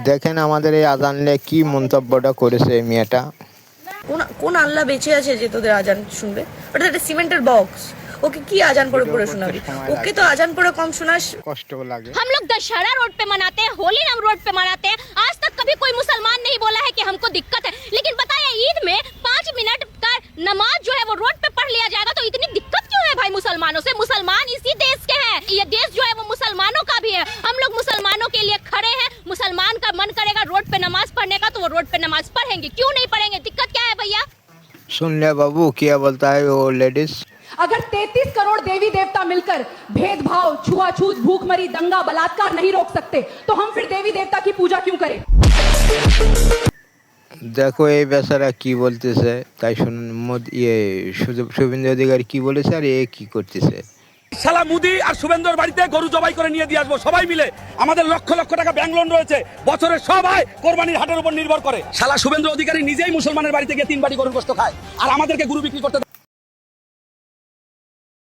দেখেন আমাদের এই আজান নিয়ে কি মন্তব্যটা করেছে এই মেয়েটা। কোন কোন আল্লাহ বেঁচে আছে যে তোদের আজান শুনবে? ওটা একটা সিমেন্টের বক্স, ওকে কি আজান পড়ে পড়ে শোনাবি? ওকে তো আজান পড়ে কম শোনাস। কষ্ট লাগে। हम लोग दशहरा रोड पे मनाते हैं, होली हम रोड पे मनाते हैं। आज तक कभी कोई मुसलमान नहीं बोला है कि हमको दिक्कत है। लेकिन बताया ईद में 5 मिनट का नमाज जो है वो रोड पे पढ़ लिया जाएगा, तो इतनी दिक्कत क्यों है भाई मुसलमानों से? मुसलमान इसी देश के हैं, ये देश जो है वो मुसलमानों का भी है। हम लोग मुसलमानों के लिए खड़े हैं। मुसलमान का मन करेगा रोड पे नमाज पढ़ने का तो वो रोड पे नमाज पढ़ेंगे, क्यों नहीं पढ़ेंगे? दिक्कत क्या है भैया? सुन ले बाबू क्या बोलता है वो लेडीज। अगर 33 करोड़ देवी देवता मिलकर भेदभाव, छुआछूत, भूखमरी, दंगा, बलात्कार नहीं रोक सकते, तो हम फिर देवी देवता की पूजा क्यों करें? দেখো এই বেচারা কি বলতেছে তাই শুনুন। শুভেন্দু অধিকারী কি বলেছে আর এ কি করতেছে। শালা মুদি আর শুভেন্দুর বাড়িতে গরু জবাই করে নিয়ে দিয়ে আসবো সবাই মিলে। আমাদের লক্ষ লক্ষ টাকা ব্যাংক লোন রয়েছে, বছরের সবাই কোরবানির হাটের উপর নির্ভর করে। শালা শুভেন্দু অধিকারী নিজেই মুসলমানের বাড়িতে গিয়ে 3 বাটি গরুর গোশত খায় আর আমাদেরকে গরু বিক্রি করতে